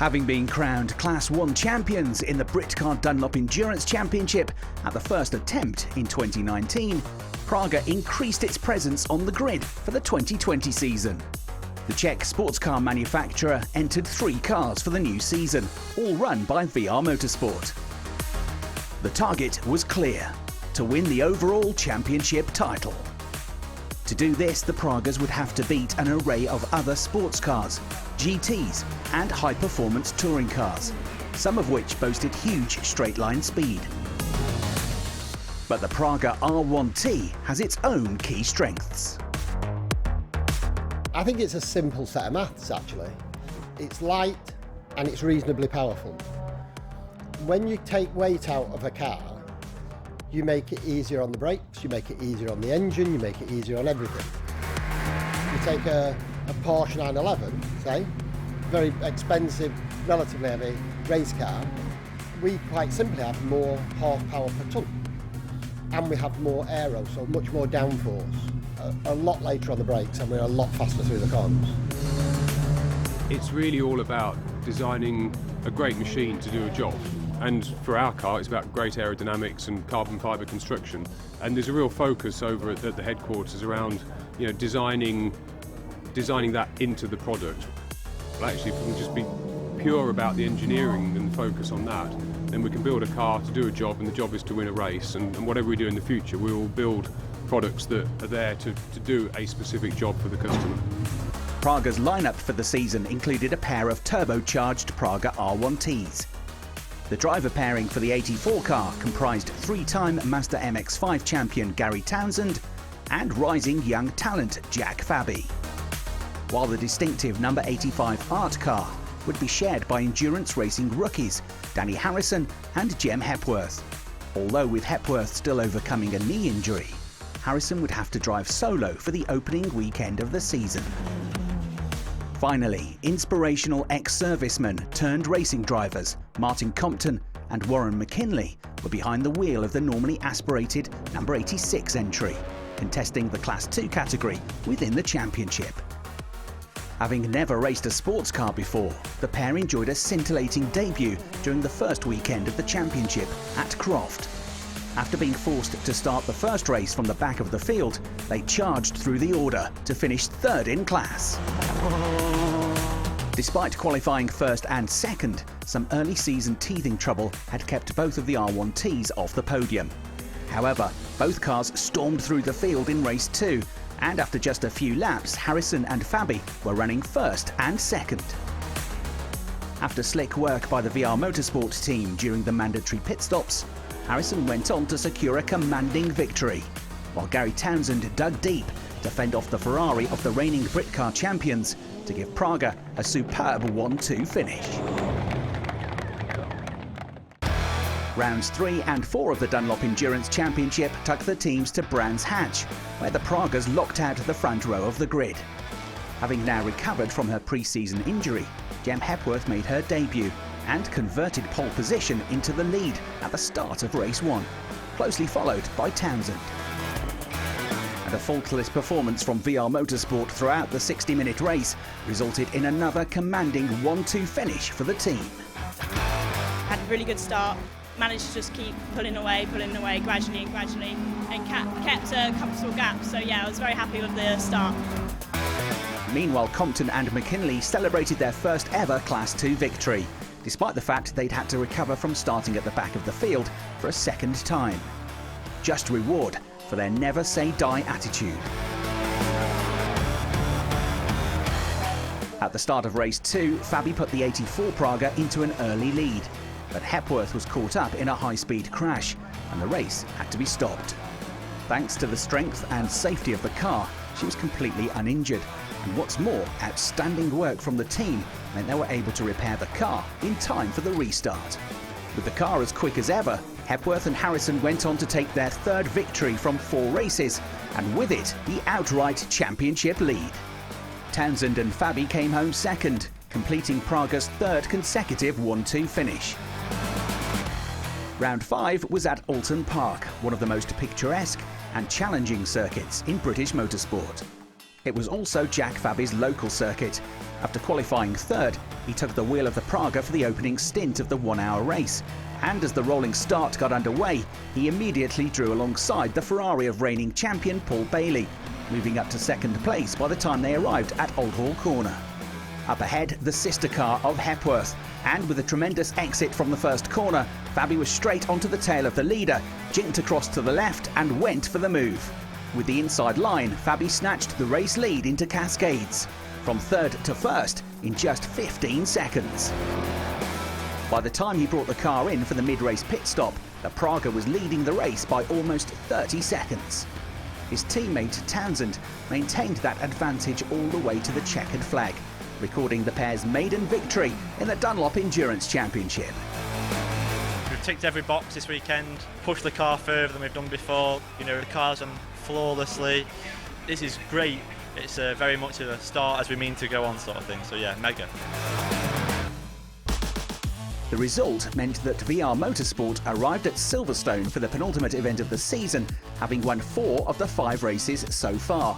Having been crowned Class 1 champions in the Britcar Dunlop Endurance Championship at the first attempt in 2019, Praga increased its presence on the grid for the 2020 season. The Czech sports car manufacturer entered 3 cars for the new season, all run by VR Motorsport. The target was clear: to win the overall championship title. To do this, the Pragas would have to beat an array of other sports cars, GTs and high-performance touring cars, some of which boasted huge straight-line speed. But the Praga R1T has its own key strengths. I think it's a simple set of maths, actually. It's light and it's reasonably powerful. When you take weight out of a car, you make it easier on the brakes, you make it easier on the engine, you make it easier on everything. You take a Porsche 911, say, very expensive, relatively heavy race car, we quite simply have more horsepower per tonne. And we have more aero, so much more downforce. A lot later on the brakes, and we're a lot faster through the corners. It's really all about designing a great machine to do a job. And for our car, it's about great aerodynamics and carbon fibre construction. And there's a real focus over at the headquarters around, designing that into the product. Well, actually, if we can just be pure about the engineering and focus on that, then we can build a car to do a job, and the job is to win a race. And whatever we do in the future, we will build products that are there to do a specific job for the customer. Praga's lineup for the season included a pair of turbocharged Praga R1Ts. The driver pairing for the 84 car comprised 3-time Mazda MX-5 champion Gary Townsend and rising young talent Jack Fabi. While the distinctive number 85 art car would be shared by endurance racing rookies Danny Harrison and Jem Hepworth. Although with Hepworth still overcoming a knee injury, Harrison would have to drive solo for the opening weekend of the season. Finally, inspirational ex-servicemen turned racing drivers Martin Compton and Warren McKinley were behind the wheel of the normally aspirated number 86 entry, contesting the Class 2 category within the championship. Having never raced a sports car before, the pair enjoyed a scintillating debut during the first weekend of the championship at Croft. After being forced to start the first race from the back of the field, they charged through the order to finish 3rd in class. Despite qualifying 1st and 2nd, some early season teething trouble had kept both of the R1Ts off the podium. However, both cars stormed through the field in race 2, and after just a few laps, Harrison and Fabi were running 1st and 2nd. After slick work by the VR Motorsport team during the mandatory pit stops, Harrison went on to secure a commanding victory, while Gary Townsend dug deep to fend off the Ferrari of the reigning Britcar champions to give Praga a superb 1-2 finish. Rounds 3 and 4 of the Dunlop Endurance Championship took the teams to Brands Hatch, where the Pragas locked out the front row of the grid. Having now recovered from her pre-season injury, Jem Hepworth made her debut and converted pole position into the lead at the start of race 1, closely followed by Townsend. And a faultless performance from VR Motorsport throughout the 60-minute race resulted in another commanding 1-2 finish for the team. Had a really good start, managed to just keep pulling away gradually, and kept a comfortable gap. So yeah, I was very happy with the start. Meanwhile, Compton and McKinley celebrated their first ever Class 2 victory, despite the fact they'd had to recover from starting at the back of the field for a 2nd time. Just reward for their never-say-die attitude. At the start of race 2, Fabi put the 84 Praga into an early lead, but Hepworth was caught up in a high-speed crash, and the race had to be stopped. Thanks to the strength and safety of the car, she was completely uninjured, and what's more, outstanding work from the team meant they were able to repair the car in time for the restart. With the car as quick as ever, Hepworth and Harrison went on to take their 3rd victory from 4 races, and with it, the outright championship lead. Townsend and Fabi came home 2nd, completing Praga's 3rd consecutive 1-2 finish. Round 5 was at Alton Park, one of the most picturesque and challenging circuits in British motorsport. It was also Jack Fabi's local circuit. After qualifying third, he took the wheel of the Praga for the opening stint of the 1-hour race. And as the rolling start got underway, he immediately drew alongside the Ferrari of reigning champion Paul Bailey, moving up to second place by the time they arrived at Old Hall Corner. Up ahead, the sister car of Hepworth, and with a tremendous exit from the first corner, Fabi was straight onto the tail of the leader, jinked across to the left and went for the move. With the inside line, Fabi snatched the race lead into Cascades, from third to first in just 15 seconds. By the time he brought the car in for the mid-race pit stop, the Praga was leading the race by almost 30 seconds. His teammate Townsend maintained that advantage all the way to the checkered flag, recording the pair's maiden victory in the Dunlop Endurance Championship. We've ticked every box this weekend, pushed the car further than we've done before. You know, the car's run flawlessly. This is great. It's very much a start as we mean to go on sort of thing. So yeah, mega. The result meant that VR Motorsport arrived at Silverstone for the penultimate event of the season, having won 4 of the 5 races so far.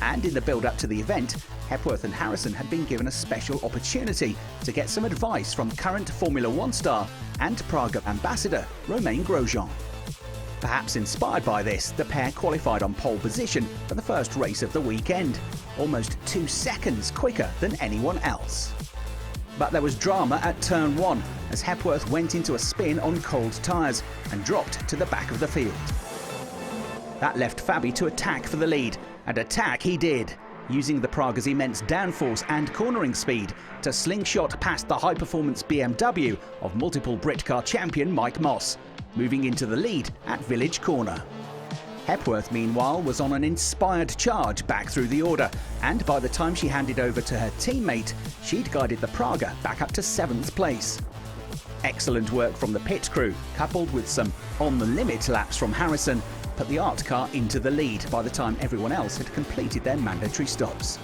And in the build-up to the event, Hepworth and Harrison had been given a special opportunity to get some advice from current Formula One star and Praga ambassador Romain Grosjean. Perhaps inspired by this, the pair qualified on pole position for the first race of the weekend, almost 2 seconds quicker than anyone else. But there was drama at turn 1 as Hepworth went into a spin on cold tyres and dropped to the back of the field. That left Fabi to attack for the lead, and attack he did, using the Praga's immense downforce and cornering speed to slingshot past the high-performance BMW of multiple Britcar champion Mike Moss, moving into the lead at Village Corner. Hepworth, meanwhile, was on an inspired charge back through the order, and by the time she handed over to her teammate, she'd guided the Praga back up to 7th place. Excellent work from the pit crew, coupled with some on-the-limit laps from Harrison, put the art car into the lead by the time everyone else had completed their mandatory stops.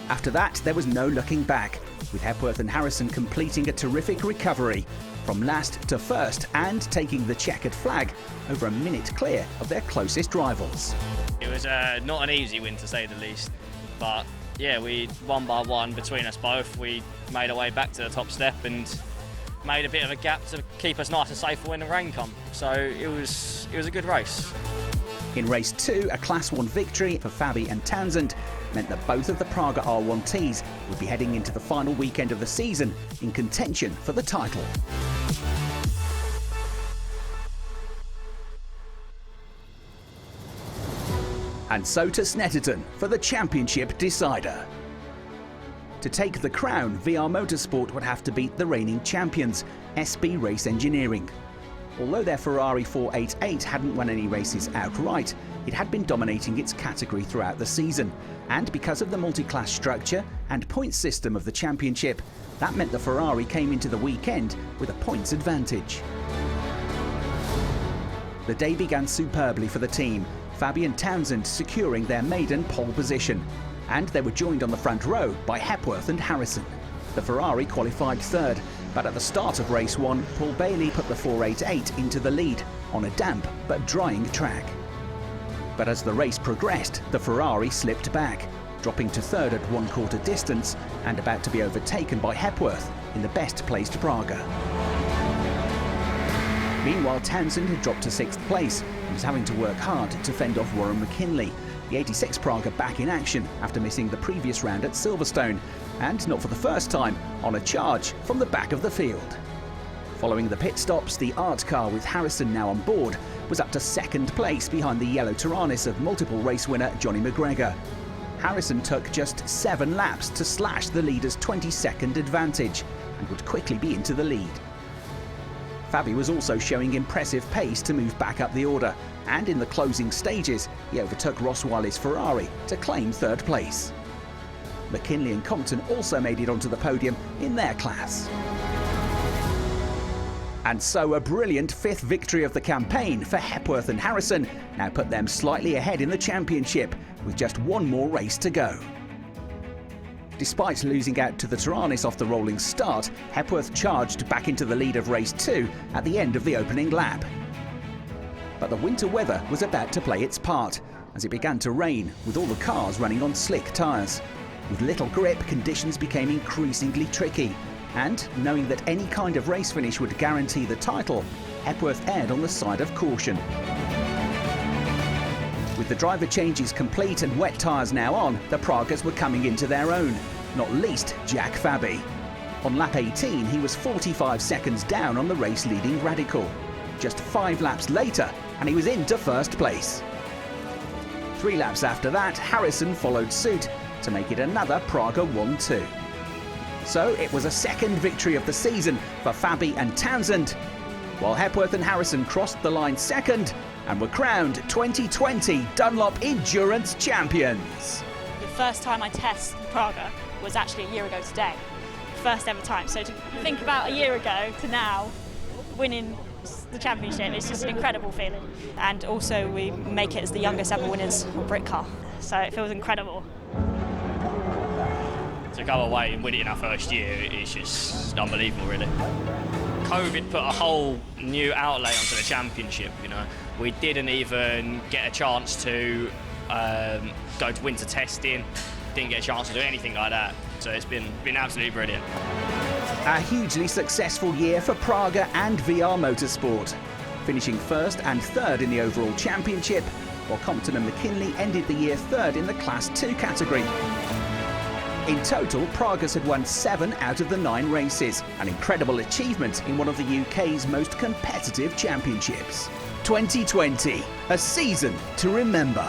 After that, there was no looking back, with Hepworth and Harrison completing a terrific recovery, from last to first and taking the checkered flag over a minute clear of their closest rivals. It was not an easy win to say the least, but yeah, we one by one between us both, we made our way back to the top step and made a bit of a gap to keep us nice and safe for when the rain come. So it was a good race. In race 2, a Class 1 victory for Fabi and Townsend meant that both of the Praga R1Ts would be heading into the final weekend of the season in contention for the title. And so to Snetterton for the championship decider. To take the crown, VR Motorsport would have to beat the reigning champions, SB Race Engineering. Although their Ferrari 488 hadn't won any races outright, it had been dominating its category throughout the season, and because of the multi-class structure and points system of the championship, that meant the Ferrari came into the weekend with a points advantage. The day began superbly for the team, Fabi and Townsend securing their maiden pole position, and they were joined on the front row by Hepworth and Harrison. The Ferrari qualified third, but at the start of race 1, Paul Bailey put the 488 into the lead on a damp but drying track. But as the race progressed, the Ferrari slipped back, dropping to third at 1/4 distance and about to be overtaken by Hepworth in the best placed Praga. Meanwhile, Townsend had dropped to 6th place and was having to work hard to fend off Warren McKinley, the 86 Praga back in action after missing the previous round at Silverstone, and not for the first time, on a charge from the back of the field. Following the pit stops, the art car with Harrison now on board was up to 2nd place behind the yellow Tyrannus of multiple race winner Johnny McGregor. Harrison took just 7 laps to slash the leader's 22nd advantage and would quickly be into the lead. Fabi was also showing impressive pace to move back up the order, and in the closing stages, he overtook Ross Wiley's Ferrari to claim 3rd place. McKinley and Compton also made it onto the podium in their class. And so a brilliant 5th victory of the campaign for Hepworth and Harrison now put them slightly ahead in the championship, with just 1 more race to go. Despite losing out to the Tyrannus off the rolling start, Hepworth charged back into the lead of race 2 at the end of the opening lap. But the winter weather was about to play its part, as it began to rain, with all the cars running on slick tyres. With little grip, conditions became increasingly tricky, and knowing that any kind of race finish would guarantee the title, Hepworth erred on the side of caution. With the driver changes complete and wet tyres now on, the Praguers were coming into their own, not least Jack Fabi. On lap 18, he was 45 seconds down on the race-leading Radical. Just 5 laps later, and he was into first place. 3 laps after that, Harrison followed suit to make it another Praga 1-2. So it was a second victory of the season for Fabi and Townsend, while Hepworth and Harrison crossed the line second and were crowned 2020 Dunlop Endurance Champions. The first time I test Praga was actually a year ago today. First ever time. So to think about a year ago to now winning the championship, it's just an incredible feeling. And also we make it as the youngest ever winners of Britcar. So it feels incredible. To go away and win it in our first year is just unbelievable, really. COVID put a whole new outlay onto the championship, you know. We didn't even get a chance to go to winter testing, didn't get a chance to do anything like that. So it's been absolutely brilliant. A hugely successful year for Praga and VR Motorsport, finishing first and third in the overall championship, while Compton and McKinley ended the year third in the Class 2 category. In total, Pragas had won 7 out of the 9 races, an incredible achievement in one of the UK's most competitive championships. 2020, a season to remember.